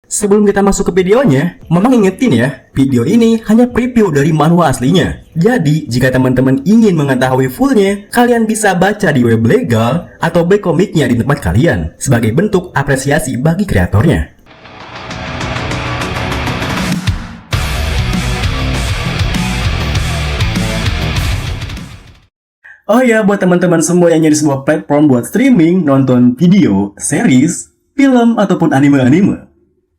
Sebelum kita masuk ke videonya, Mamang ingetin ya, video ini hanya preview dari manhwa aslinya. Jadi, jika teman-teman ingin mengetahui fullnya, kalian bisa baca di web legal atau back komiknya di tempat kalian, sebagai bentuk apresiasi bagi kreatornya. Oh ya, buat teman-teman semua yang nyari sebuah platform buat streaming, nonton video, series, film, ataupun anime-anime,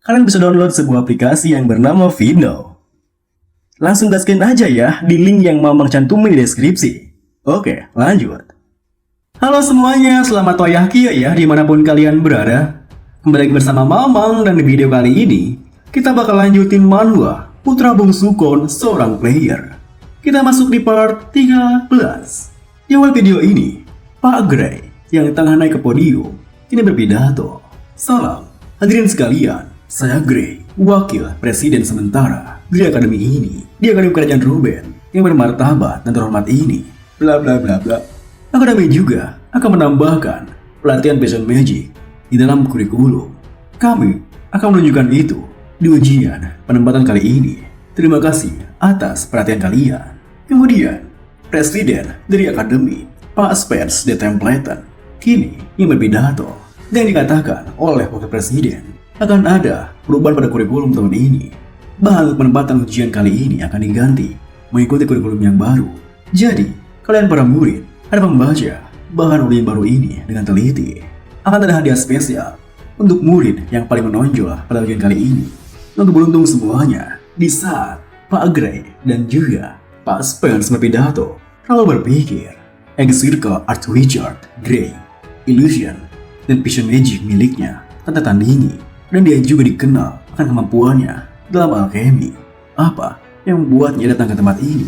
kalian bisa download sebuah aplikasi yang bernama Vino. Langsung gaskin aja ya di link yang Mamang cantumin di deskripsi. Oke, lanjut. Halo semuanya, selamat wayahkia ya dimanapun kalian berada. Kembali lagi bersama Mamang, dan di video kali ini kita bakal lanjutin manhwa Putra Bungsu Kon Seorang Player. Kita masuk di part 13. Di awal video ini, Pak Gray yang tengah naik ke podium ini berpidato. Salam, hadirin sekalian. Saya Gray, wakil presiden sementara di akademi ini, di akademi kerajaan Ruben yang bermartabat dan terhormat ini, bla bla bla bla. Akademi juga akan menambahkan pelatihan passion magic di dalam kurikulum. Kami akan menunjukkan itu di ujian penempatan kali ini. Terima kasih atas perhatian kalian. Kemudian, presiden dari akademi, Pak Spence de Templeton, kini yang berpidato dan dikatakan oleh wakil presiden akan ada perubahan pada kurikulum tahun ini. Bahan penempatan ujian kali ini akan diganti mengikuti kurikulum yang baru. Jadi, kalian para murid harus membaca bahan ujian baru ini dengan teliti. Akan ada hadiah spesial untuk murid yang paling menonjol pada ujian kali ini. Untuk beruntung semuanya, di saat Pak Gray dan juga Pak Spence berpidato, lalu berpikir, Excircle Art Richard Gray, Illusion dan Vision Magic miliknya tanda tandingi. Dan dia juga dikenal akan kemampuannya dalam alkemi. Apa yang membuatnya datang ke tempat ini?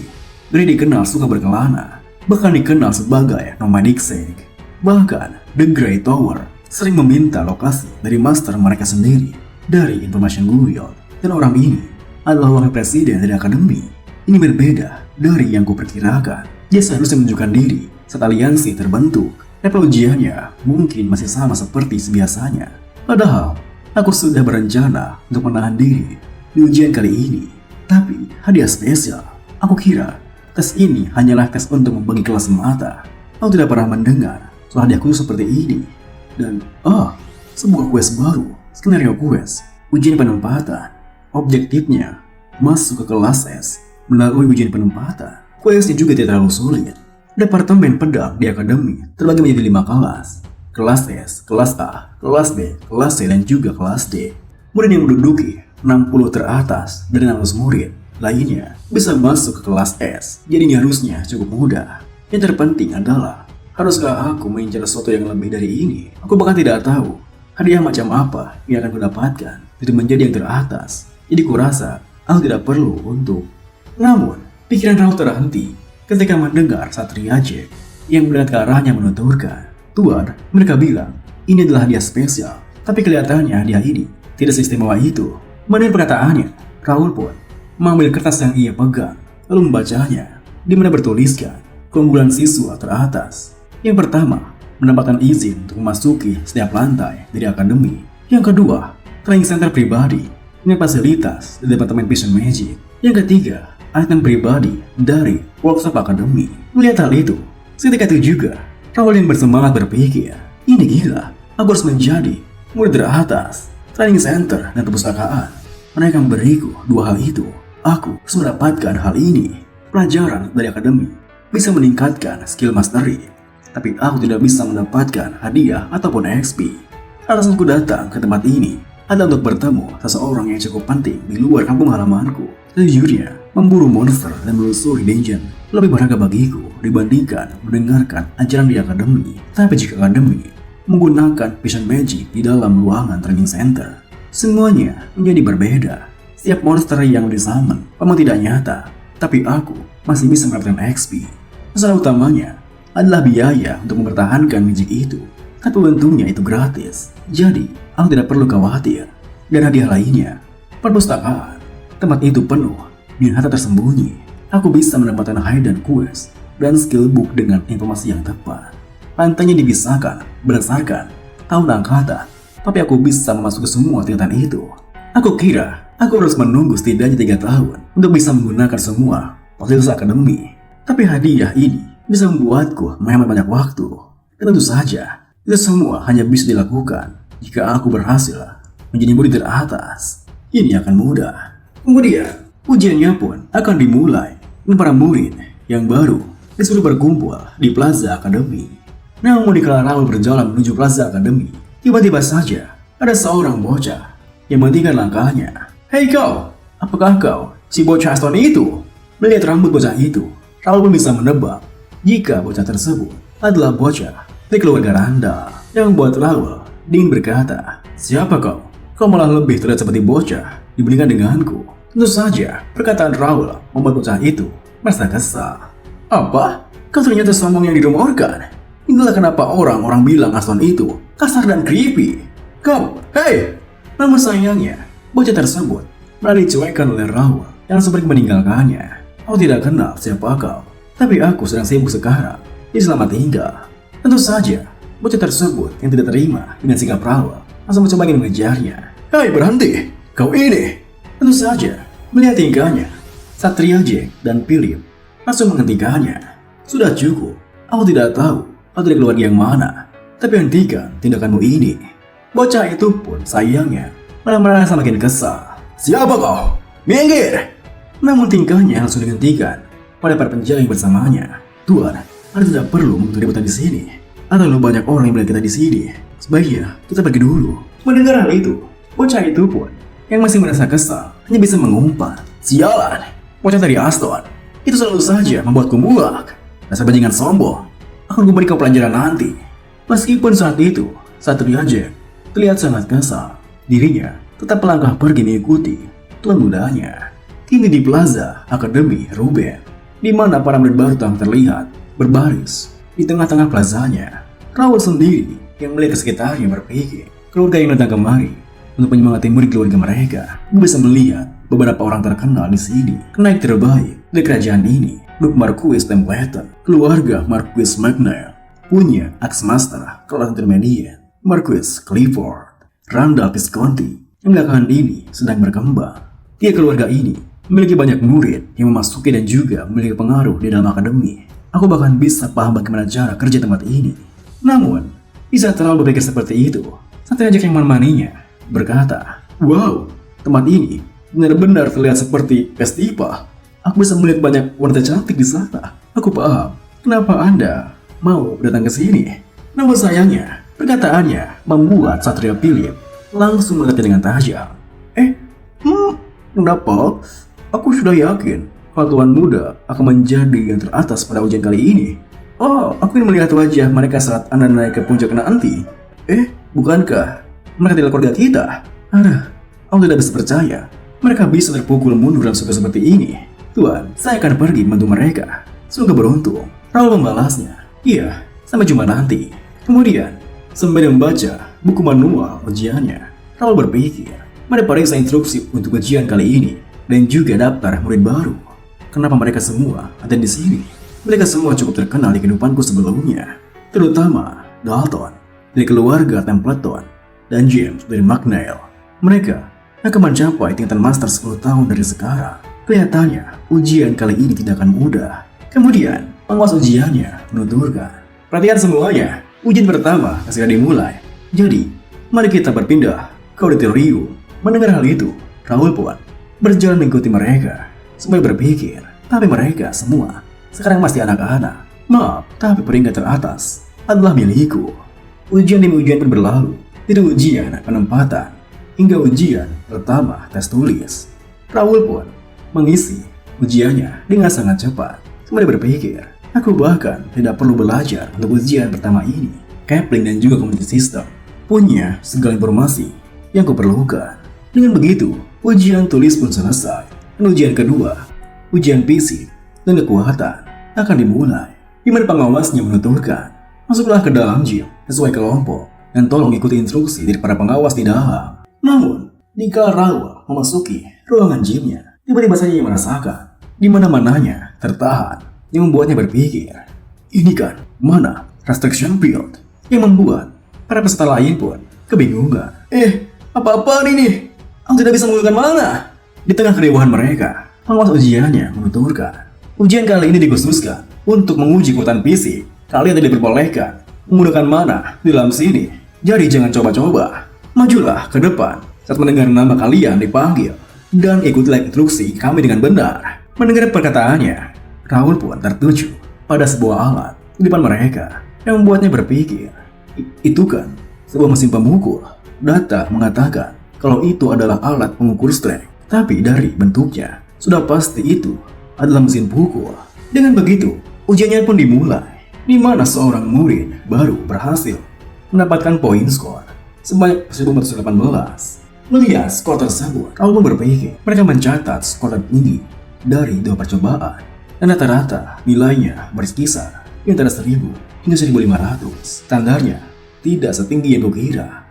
Gray dikenal suka berkelana, bahkan dikenal sebagai nomadic sage. Bahkan, The Grey Tower sering meminta lokasi dari master mereka sendiri dari Information Guild. Dan orang ini adalah wakil presiden dari akademi. Ini berbeda dari yang kuperkirakan. Dia seharusnya menunjukkan diri saat aliansi terbentuk. Level ujiannya mungkin masih sama seperti sebiasanya. Padahal, aku sudah berencana untuk menahan diri di ujian kali ini. Tapi hadiah spesial, aku kira tes ini hanyalah tes untuk membagi kelas semata. Aku tidak pernah mendengar soal hadiah khusus seperti ini. Dan sebuah quest baru, skenario quest, ujian penempatan. Objektifnya masuk ke kelas S melalui ujian penempatan. Questnya juga tidak terlalu sulit. Departemen pedang di akademi terbagi menjadi 5 kelas. Kelas S, kelas A, kelas B, kelas C, dan juga kelas D. Murid yang menduduki 60 teratas dari 600 murid lainnya bisa masuk ke kelas S. Jadi harusnya cukup mudah. Yang terpenting adalah, haruskah aku mengincar sesuatu yang lebih dari ini? Aku bahkan tidak tahu hadiah macam apa yang akan kudapatkan untuk menjadi yang teratas. Jadi kurasa aku tidak perlu untuk. Namun, pikiran Raul terhenti ketika mendengar Satria Jack yang melihat ke arahnya menuturkan, Tuan, mereka bilang, ini adalah hadiah spesial, tapi kelihatannya hadiah ini tidak seistimewa itu. Mendengar perkataannya, Raul pun mengambil kertas yang ia pegang, lalu membacanya, di mana bertuliskan keunggulan siswa teratas. Yang pertama, mendapatkan izin untuk memasuki setiap lantai dari akademi. Yang kedua, training center pribadi dengan fasilitas di Departemen Vision Magic. Yang ketiga, item pribadi dari workshop akademi. Melihat hal itu, seketika itu juga Raul yang bersemangat berpikir, ini gila, aku harus menjadi murid teratas, training center dan perpustakaan. Mereka memberiku dua hal itu. Aku harus mendapatkan hal ini. Pelajaran dari akademi bisa meningkatkan skill mastery, tapi aku tidak bisa mendapatkan hadiah ataupun XP. Alasanku datang ke tempat ini adalah untuk bertemu seseorang yang cukup penting di luar kampung halamanku. Sejujurnya, memburu monster dan menelusuri dungeon lebih berharga bagiku dibandingkan mendengarkan ajaran di akademi. Tapi jika akademi menggunakan vision magic di dalam ruangan training center, semuanya menjadi berbeda. Setiap monster yang disummon memang tidak nyata, tapi aku masih bisa mendapatkan XP. Masalah utamanya adalah biaya untuk mempertahankan magic itu, tapi untungnya itu gratis. Jadi, aku tidak perlu khawatir. Dan hadiah lainnya, perpustakaan. Tempat itu penuh dengan harta tersembunyi. Aku bisa mendapatkan hidden quest dan skill book dengan informasi yang tepat. Lantainya dipisahkan berdasarkan tahun angkatan, tapi aku bisa memasuki semua tingkatan itu. Aku kira aku harus menunggu setidaknya 3 tahun untuk bisa menggunakan semua fasilitas akademi. Tapi hadiah ini bisa membuatku menghemat banyak waktu. Dan tentu saja, itu semua hanya bisa dilakukan jika aku berhasil menjadi murid teratas. Ini akan mudah. Kemudian, ujiannya pun akan dimulai dan para murid yang baru disuruh berkumpul di Plaza Akademi. Namun dikala Raul berjalan menuju Plaza Akademi, tiba-tiba saja ada seorang bocah yang menghentikan langkahnya. "Hei kau, apakah kau si bocah Aston itu?" Melihat rambut bocah itu, Raul pun bisa menebak jika bocah tersebut adalah bocah dari keluarga Randall. Yang membuat Raul dingin berkata, "Siapa kau? Kau malah lebih terlihat seperti bocah dibandingkan denganku." Tentu saja, perkataan Raul membuat bocah itu merasa kesal. "Apa? Kau ternyata sombong yang dirumorkan. Inilah kenapa orang-orang bilang Aston itu kasar dan creepy. Kau, hei!" Namun sayangnya, bocah tersebut malah dicuekkan oleh Raul yang langsung pergi meninggalkannya. "Aku tidak kenal siapa kau, tapi aku sedang sibuk sekarang. Jadi selamat tinggal." Tentu saja, bocah tersebut yang tidak terima dengan sikap Raul langsung mencoba ingin mengejarnya. "Hei, berhenti! Kau ini!" Tentu saja, melihat tingkahnya, Satria Jack dan Philip langsung menghentikannya. "Sudah cukup, aku tidak tahu kau dari keluarga yang mana, tapi hentikan tindakanmu ini." Bocah itu pun sayangnya malah merasa makin kesal. "Siapa kau? Minggir!" Namun tingkahnya langsung dihentikan oleh para penjaga yang bersamanya. "Tuan, Anda tidak perlu membuat keributan di sini. Ada terlalu banyak orang yang melihat kita di sini. Sebaiknya kita pergi dulu." Mendengar hal itu, bocah itu pun yang masih merasa kesal hanya bisa mengumpat, "Sialan, bocah dari Aston. Itu selalu saja membuatku muak. Dasar bajingan sombong. Akan kuberi kau pelajaran nanti." Meskipun saat itu, Satria Jack terlihat sangat kesal, dirinya tetap melangkah pergi mengikuti tuan mudanya. Kini di Plaza Akademi Ruben, di mana para murid baru telah terlihat berbaris di tengah-tengah plazanya. Raul sendiri yang melihat ke sekitarnya berpikir, keluarga yang datang kemari untuk menyemangati murid keluarga mereka. Bisa melihat beberapa orang terkenal di sini, kenaik terbaik dari kerajaan ini. Duke Marquis Templeton, keluarga Marquis McNair, punya Axmaster kelas intermediate, Marquis Clifford, Randall Visconti, yang belakangan ini sedang berkembang. Tiga keluarga ini memiliki banyak murid yang memasuki dan juga memiliki pengaruh di dalam akademi. Aku bahkan bisa paham bagaimana cara kerja tempat ini. Namun, bisa terlalu berpikir seperti itu, Satria Jack yang menemaninya berkata, "Wow, tempat ini benar-benar terlihat seperti festival. Aku bisa melihat banyak wanita cantik di sana. Aku paham kenapa Anda mau datang ke sini." Namun sayangnya, perkataannya membuat Satria Philip langsung melihatnya dengan tajam. Kenapa? Aku sudah yakin kalau Tuan Muda akan menjadi yang teratas pada ujian kali ini. Oh, aku ingin melihat wajah mereka saat Anda naik ke puncak nanti. Bukankah mereka tidak keluarga kita? Aku tidak bisa percaya mereka bisa terpukul mundur dan suka seperti ini. Tuan, saya akan pergi membantu mereka. Semoga beruntung. Raul membalasnya. "Iya, sampai jumpa nanti." Kemudian, sembari membaca buku manual ujiannya, Raul berpikir, mari periksa instruksi untuk ujian kali ini dan juga daftar murid baru. Kenapa mereka semua ada di sini? Mereka semua cukup terkenal di kehidupanku sebelumnya, terutama Dalton dari keluarga Templeton dan James dari McNeil. Mereka akan mencapai tingkatan master 10 tahun dari sekarang. Kelihatannya ujian kali ini tidak akan mudah. Kemudian penguas ujiannya menuturkan, "Perhatikan semuanya, ujian pertama segera dimulai. Jadi, mari kita berpindah ke auditorium." Mendengar hal itu, Raul pun berjalan mengikuti mereka sambil berpikir, tapi mereka semua sekarang masih anak-anak. Maaf, tapi peringkat teratas adalah milikku. Ujian demi ujian pun berlalu, dari ujian penempatan hingga ujian pertama tes tulis. Raul pun mengisi ujiannya dengan sangat cepat. Sembari berpikir, aku bahkan tidak perlu belajar untuk ujian pertama ini. Kepling dan juga community system punya segala informasi yang kuperlukan. Dengan begitu, ujian tulis pun selesai. Dan ujian kedua, ujian fisik dan kekuatan akan dimulai. Di mana pengawasnya menuturkan, masuklah ke dalam gym sesuai kelompok dan tolong ikuti instruksi dari para pengawas di dalam. Namun, jika Raul memasuki ruangan gymnya, tiba-tiba saja ia merasakan di mana-mananya tertahan, yang membuatnya berpikir, ini kan mana restriction field, yang membuat para peserta lain pun kebingungan. Apa-apaan ini? Aku tidak bisa menggunakan mana. Di tengah keriuhan mereka, pengawas ujiannya menuturkan, ujian kali ini dikhususkan untuk menguji kekuatan fisik. Kalian tidak diperbolehkan menggunakan mana di dalam sini. Jadi jangan coba-coba. Majulah ke depan saat mendengar nama kalian dipanggil dan ikutilah instruksi kami dengan benar. Mendengar perkataannya, Raul pun tertuju pada sebuah alat di depan mereka yang membuatnya berpikir, itu kan sebuah mesin pemukul. Data mengatakan kalau itu adalah alat pengukur strength, tapi dari bentuknya sudah pasti itu adalah mesin pukul. Dengan begitu, ujiannya pun dimulai, di mana seorang murid baru berhasil mendapatkan poin skor sebanyak 1.418. Melihat skor tersebut, Raul pun berpikir mereka mencatat skor tertinggi dari 2 percobaan, dan rata-rata nilainya berkisar di antara 1000 hingga 1500. Standarnya tidak setinggi yang kukira.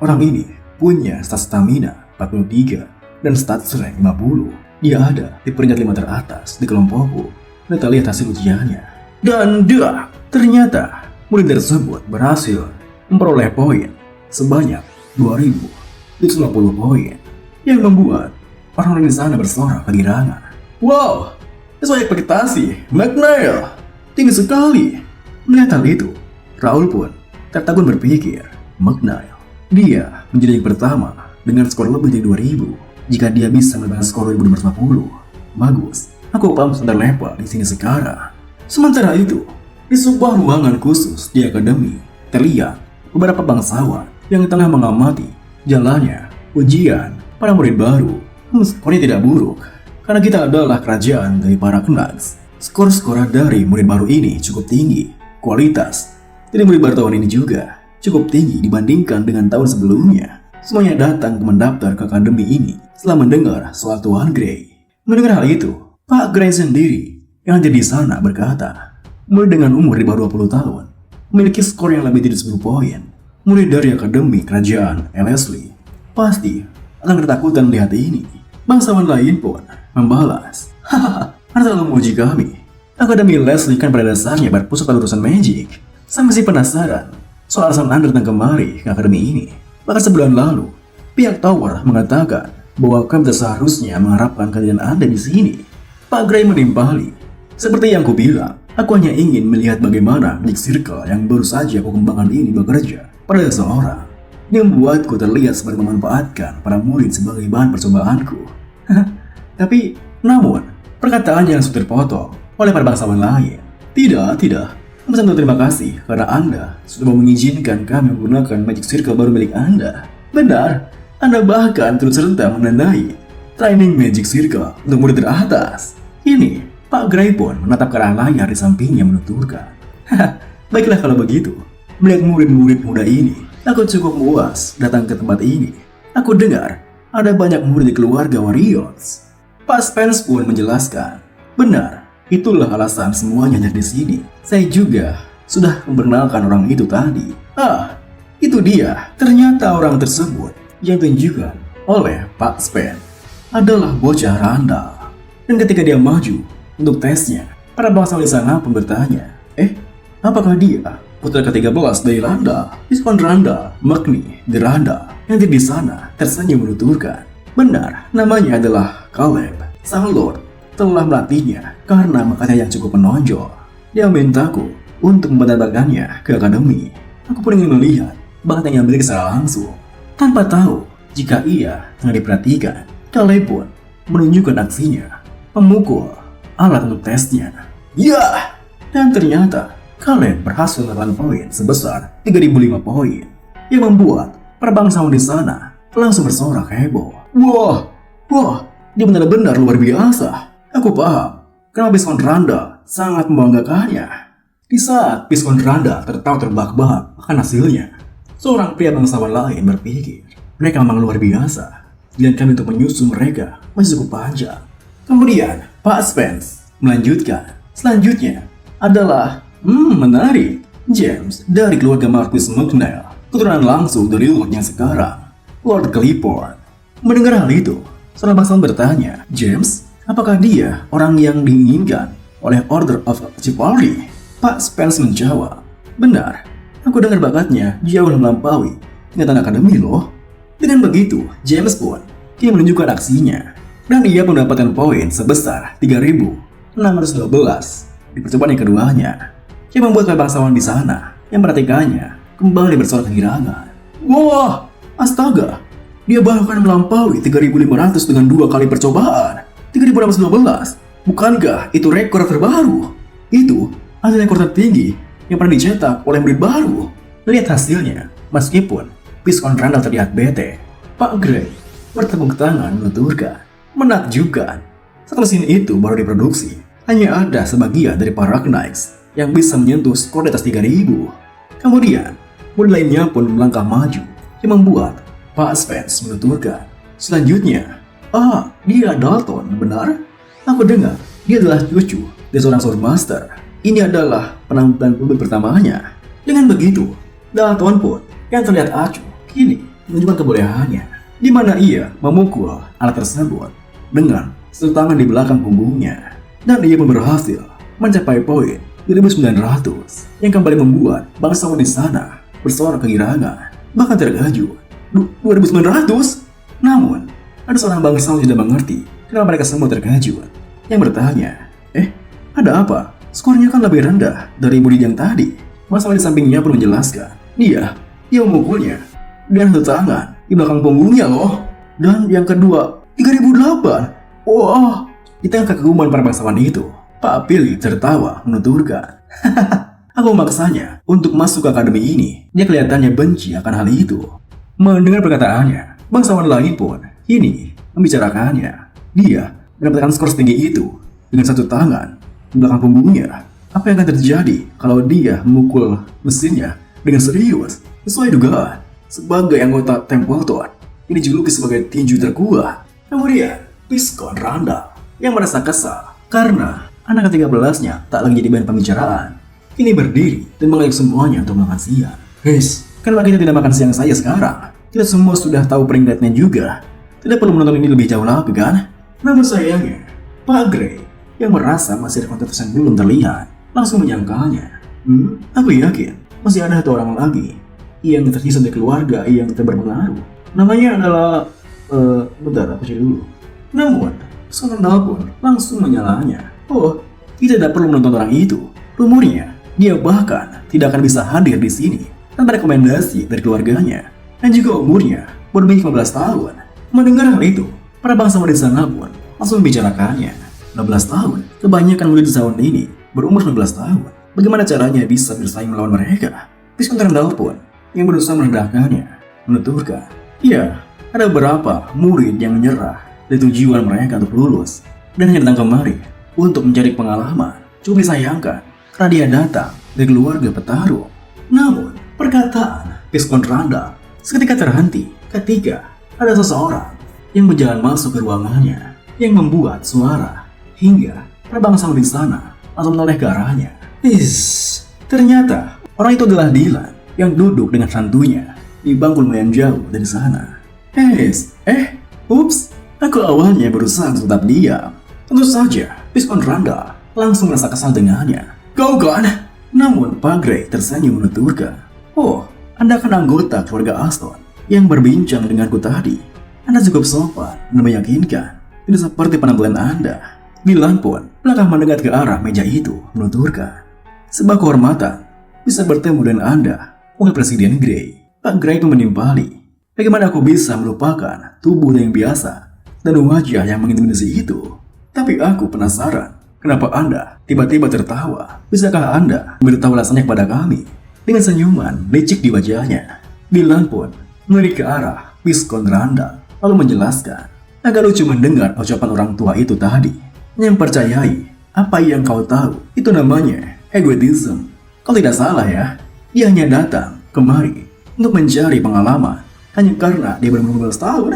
Orang ini punya stat stamina 43 dan stat strength 50. Dia ada di peringkat 5 teratas di kelompokku. Kita lihat hasil ujiannya. Dan ternyata murid tersebut berhasil memperoleh poin sebanyak 2050 poin, yang membuat orang-orang di sana bersorak kegirangan. Wow, sesuai ekspektasi, McNeil tinggi sekali. Melihat hal itu, Raul pun tertegun berpikir, McNeil, dia menjadi yang pertama dengan skor lebih dari 2000. Jika dia bisa mendapatkan skor 2550, bagus. Aku paham standar level di sini sekarang. Sementara itu, di sebuah ruangan khusus di akademi, terlihat beberapa bangsawan yang tengah mengamati jalannya ujian para murid baru. Skornya tidak buruk, karena kita adalah kerajaan dari para Knucks. Skor-skor dari murid baru ini cukup tinggi. Kualitas dari murid baru tahun ini juga cukup tinggi dibandingkan dengan tahun sebelumnya. Semuanya datang mendaftar ke akademi ini setelah mendengar soal Tuan Gray. Mendengar hal itu, Pak Gray sendiri yang ada di sana berkata, murid dengan umur di bawah 20 tahun memiliki skor yang lebih dari 10 poin. Murid dari akademi kerajaan Ellerslie pasti akan ketakutan melihat ini. Bangsawan lain pun membalas, hahaha, Anda selalu memuji kami. Akademi Leslie kan pada dasarnya berpusat pada urusan magic. Saya masih penasaran soal alasan Anda datang kemari ke akademi ini. Bahkan sebulan lalu, pihak Tower mengatakan bahwa kami seharusnya mengharapkan kehadiran Anda di sini. Pak Gray menimpali, seperti yang kubilang, aku hanya ingin melihat bagaimana Magic Circle yang baru saja aku kembangkan ini bekerja pada seseorang. Ini membuatku terlihat seperti memanfaatkan para murid sebagai bahan percobaanku. Tapi, namun, perkataan yang sudah terpotong oleh para bangsawan lain. Tidak. Pesan untuk terima kasih karena Anda sudah mengizinkan kami menggunakan Magic Circle baru milik Anda. Benar, Anda bahkan turut serta menandai training Magic Circle untuk murid teratas. Ini, Pak Gray pun menatap ke arah layar di sampingnya menuturkan. Baiklah kalau begitu. Melihat murid-murid muda ini, aku cukup puas datang ke tempat ini. Aku dengar ada banyak murid di keluarga Warriors. Pak Spence pun menjelaskan, benar, itulah alasan semuanya ada di sini. Saya juga sudah memperkenalkan orang itu tadi. Itu dia. Ternyata orang tersebut yang ditunjukkan oleh Pak Spence adalah bocah randal. Dan ketika dia maju untuk tesnya, para bangsawan di sana pun bertanya, apakah dia putra ke-13 dari Randall? Viscount Randall, Magni, The Randall, yang di sana tersenyum menuturkan, benar, namanya adalah Caleb. Sang Lord telah melatihnya karena makanya yang cukup menonjol. Dia mintaku untuk mendatangkannya ke akademi. Aku pun ingin melihat bakat yang dimiliki secara langsung. Tanpa tahu jika ia tengah diperhatikan, Caleb pun menunjukkan aksinya, memukul alat untuk tesnya. Dan ternyata Caleb berhasil mendapatkan poin sebesar 3.005 poin, yang membuat para bangsawan di sana langsung bersorak heboh. Wah, dia benar-benar luar biasa. Aku paham kenapa Viscount Randall sangat membanggakannya. Di saat Viscount Randall tertawa terbahak-bahak akan hasilnya, seorang pria bangsawan lain berpikir, mereka memang luar biasa, dan kami untuk menyusul mereka masih cukup panjang. Kemudian Pak Spence melanjutkan, selanjutnya adalah menarik, James dari keluarga Marquis McNeil, keturunan langsung dari Lord yang sekarang, Lord Clifford. Mendengar hal itu, seorang bangsawan bertanya, James, apakah dia orang yang diinginkan oleh Order of Chivalry? Pak Spence menjawab, benar, aku dengar bakatnya jauh melampaui tingkatan akademi loh. Dengan begitu, James pun kini menunjukkan aksinya. Dan ia mendapatkan poin sebesar 3.612 di percobaan yang keduanya, yang membuat para bangsawan di sana yang memperhatikannya kembali bersorak kegirangan. Wah, astaga, dia bahkan melampaui 3.500 dengan 2 kali percobaan. 3.612, bukankah itu rekor terbaru? Itu adalah rekor tertinggi yang pernah dicetak oleh murid baru. Lihat hasilnya, meskipun Piston Randall terlihat bete, Pak Gray bertepuk tangan menuturkan, menakjubkan. Saat mesin itu baru diproduksi, hanya ada sebagian dari para Knights yang bisa menyentuh skor di atas 3.000. Kemudian, murid lainnya pun melangkah maju, yang membuat Pak Spence menuturkan, selanjutnya, dia Dalton, benar? Aku dengar dia adalah cucu dari seorang Swordmaster. Ini adalah penampilan publik pertamanya. Dengan begitu, Dalton pun yang terlihat acuh kini menunjukkan kebolehannya, di mana ia memukul alat tersebut dengan satu tangan di belakang punggungnya, dan ia pun berhasil mencapai poin 2.900 yang kembali membuat bangsawan di sana bersorak kegirangan, bahkan terkejut. 2.900? Namun, ada seorang bangsawan yang tidak mengerti kenapa mereka semua terkejut, yang bertanya, ada apa? Skornya kan lebih rendah dari murid yang tadi. Bangsawan di sampingnya pun menjelaskan, dia memukulnya dengan satu tangan di belakang punggungnya loh. Dan yang kedua, 3.008. Wah, di tengah kekaguman para bangsawan itu, Pak Philip tertawa menuturkan, aku memaksanya untuk masuk ke akademi ini. Dia kelihatannya benci akan hal itu. Mendengar perkataannya, bangsawan lain pun kini membicarakannya. Dia mendapatkan skor setinggi itu dengan satu tangan di belakang punggungnya. Apa yang akan terjadi kalau dia memukul mesinnya dengan serius? Sesuai dugaan, sebagai anggota Templeton, ini dijuluki sebagai tinju terkuat. Kemudian, Piston Randall yang merasa kesal karena anak ke-13-nya tak lagi jadi bahan pembicaraan, kini berdiri dan mengajak semuanya untuk makan siang. Kenapa kita tidak makan siang saja sekarang? Kita semua sudah tahu peringkatnya juga. Tidak perlu menonton ini lebih jauh lagi kan? Namun sayangnya, Pak Gray yang merasa masih ada kontes yang belum terlihat langsung menyangkalnya. Aku yakin masih ada satu orang lagi yang tersisa dari keluarga yang berpengaruh. Namanya adalah bentar, aku cari dulu. Namun, seorang pun langsung menyalahnya. Kita tidak perlu menonton orang itu. Rumornya, dia bahkan tidak akan bisa hadir di sini tanpa rekomendasi dari keluarganya. Dan juga umurnya baru 15 tahun. Mendengar hal itu, para bangsawan di sana pun langsung membicarakannya. 16 tahun, kebanyakan murid di tahun ini berumur 19 tahun. Bagaimana caranya bisa bersaing melawan mereka? Piston Randall pun yang berusaha merendahkannya menuturkan, ya, ada beberapa murid yang menyerah dari tujuan mereka untuk lulus dan hanya datang kemari untuk mencari pengalaman. Cukup disayangkan karena dia datang dari keluarga petarung. Namun, perkataan Piston Randall seketika terhenti ketika ada seseorang yang berjalan masuk ke ruangannya yang membuat suara hingga para bangsawan di sana langsung menoleh ke arahnya. Ternyata orang itu adalah Dylan yang duduk dengan santunya di bangku lumayan jauh dari sana. Aku awalnya berusaha untuk tetap diam. Tentu saja, Piston Randall langsung merasa kesal dengannya. Kau kan? Namun Pak Gray tersenyum menuturkan, Anda kan anggota keluarga Aston yang berbincang denganku tadi. Anda cukup sopan dan meyakinkan, tidak seperti penampilan Anda. Dylan pun melangkah mendekat ke arah meja itu menuturkan, sebuah kehormatan bisa bertemu dengan Anda, Wakil Presiden Gray. Pak Gray pun menimpali, bagaimana aku bisa melupakan tubuh yang biasa dan wajah yang mengintimidasi itu? Tapi aku penasaran, kenapa Anda tiba-tiba tertawa? Bisakah Anda memberitahu alasannya kepada kami? Dengan senyuman licik di wajahnya, Dylan pun melirik ke arah Piston Randall lalu menjelaskan, agak lucu mendengar ucapan orang tua itu tadi. Yang percayai apa yang kau tahu itu namanya egoisme. Kalau tidak salah ya, dia hanya datang kemari untuk mencari pengalaman hanya karena dia berumur 15 tahun.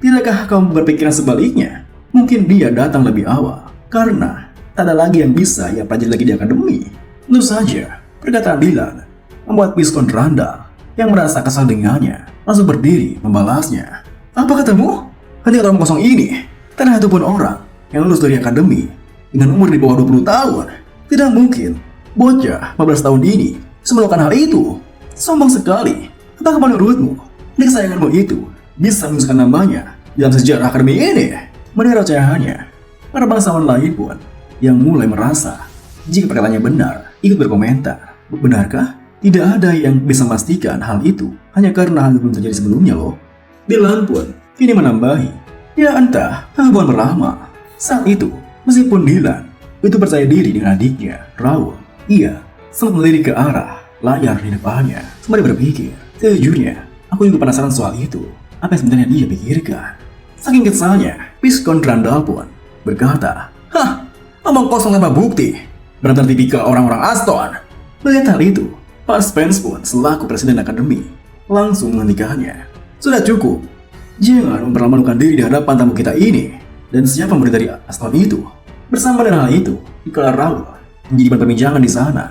Tidakkah kamu berpikiran sebaliknya? Mungkin dia datang lebih awal karena tak ada lagi yang bisa ia pelajari lagi di akademi. Tentu saja, perkataan Dylan membuat Piston Randall yang merasa kesal dengannya langsung berdiri membalasnya. Apa katamu? Henti kata kosong ini. Tak ada satupun orang yang lulus dari akademi dengan umur di bawah 20 tahun. Tidak mungkin bocah 15 tahun ini bisa melakukan hal itu. Sombong sekali. Apakah menurutmu kesayanganmu itu bisa menunjukkan namanya dalam sejarah akademi ini. Mendengar ocehannya, para bangsawan lain pun yang mulai merasa jika perkataannya benar, ikut berkomentar. Benarkah? Tidak ada yang bisa memastikan hal itu hanya karena hal itu belum terjadi sebelumnya loh. Dylan pun kini menambahi, ya entah, hal bukan berlama. Saat itu, meskipun Dylan itu percaya diri dengan adiknya, Raul, ia sempat melirik ke arah layar di depannya sembari berpikir. Sejujurnya, aku juga penasaran soal itu. Apa yang sebenarnya dia pikirkan? Saking kesalnya, Viscount Randall pun berkata, "Hah, omong kosong tanpa bukti. Benar-benar tipikal orang-orang Aston." Melihat hal itu, Pak Spence pun selaku presiden akademi langsung menghentikannya. Sudah cukup. Jangan memperlamakan diri di hadapan tamu kita ini. Dan siapa murid dari Aston itu? Bersama dengan hal itu, dikala Raul menjadi bahan perbincangan di sana.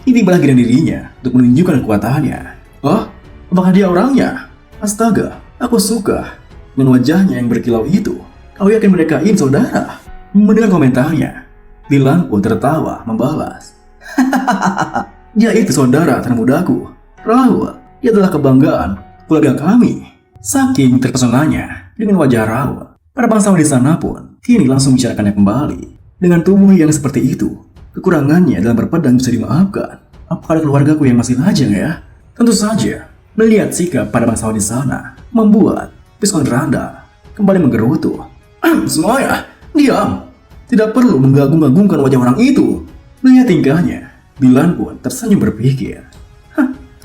Ini bagian dirinya untuk menunjukkan kekuatannya. Oh, apakah dia orangnya? Astaga, aku suka dengan wajahnya yang berkilau itu. Kau yakin mereka ini saudara? Mendengar komentarnya, Dylan pun tertawa membalas. Hahaha, dia itu saudara termudaku, Raul. Dia adalah kebanggaan keluarga kami. Saking terpesonanya dengan wajah Raul, para bangsawan di sana pun kini langsung membicarakannya kembali. Dengan tubuh yang seperti itu, kekurangannya dalam berpedang bisa dimaafkan. Apakah ada keluargaku yang masih lajang ya? Tentu saja, melihat sikap para bangsawan di sana membuat Viscount Randall kembali menggerutu. Semuanya, diam. Tidak perlu menggagung-gagungkan wajah orang itu. Melihat tingkahnya, Dylan pun tersenyum berpikir,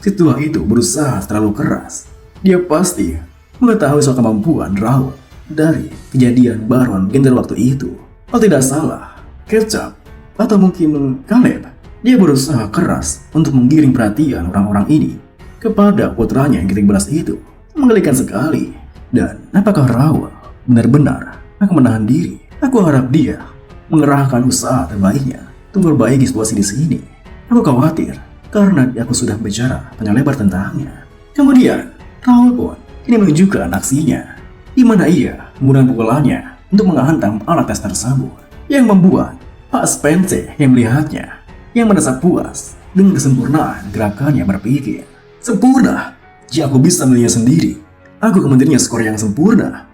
si tua itu berusaha terlalu keras. Dia pasti mengetahui soal kemampuan Raul dari kejadian Baron Gender waktu itu. Kalau tidak salah, Kecap atau mungkin Caleb, dia berusaha keras untuk menggiring perhatian orang-orang ini kepada putranya yang ke-13 itu. Menggelikan sekali. Dan apakah Raul benar-benar akan menahan diri? Aku harap dia mengerahkan usaha terbaiknya untuk memperbaiki situasi di sini. Aku khawatir karena aku sudah bicara panjang lebar tentangnya. Kemudian, Raul pun kini menunjukkan aksinya, di mana ia menggunakan pukulannya untuk menghantam alat tes tersebut, yang membuat Pak Spence yang melihatnya, yang merasa puas dengan kesempurnaan gerakannya berpikir, sempurna. Jika aku bisa melihatnya sendiri, aku akan memberinya skor yang sempurna.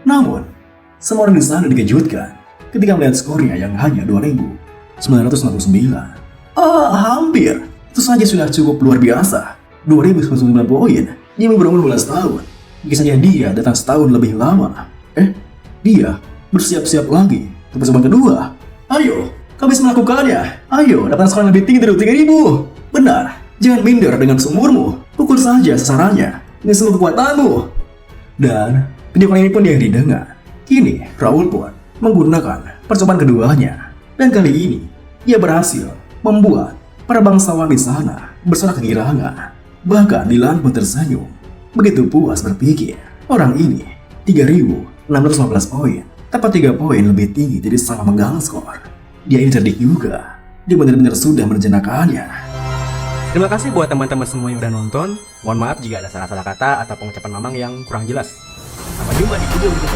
Namun, semua orang di sana dikejutkan ketika melihat skornya yang hanya 2.999. Hampir. Itu saja sudah cukup luar biasa. 2.099 poin. Dia berumur 12 tahun. Mungkin saja dia datang setahun lebih lama. Dia bersiap-siap lagi untuk percobaan kedua. Ayo, kau bisa melakukannya. Ayo, dapatkan skor yang lebih tinggi dari 3.000. Benar, jangan minder dengan sumurmu. Pukul saja sasarannya dengan seluruh kekuatanmu. Dan video kali ini pun yang didengar. Kini, Raul pun menggunakan percobaan keduanya. Dan kali ini, ia berhasil membuat para bangsawan di sana bersorak kegirangan. Bahkan Dylan pun tersenyum, begitu puas berpikir, orang ini 3.615 poin, tepat 3 poin lebih tinggi dari salah menggalang skor. Dia ini cerdik juga, dia benar-benar sudah merencanakannya. Terima kasih buat teman-teman semua yang udah nonton. Mohon maaf jika ada salah-salah kata atau pengucapan Mamang yang kurang jelas. Sampai jumpa di video berikutnya.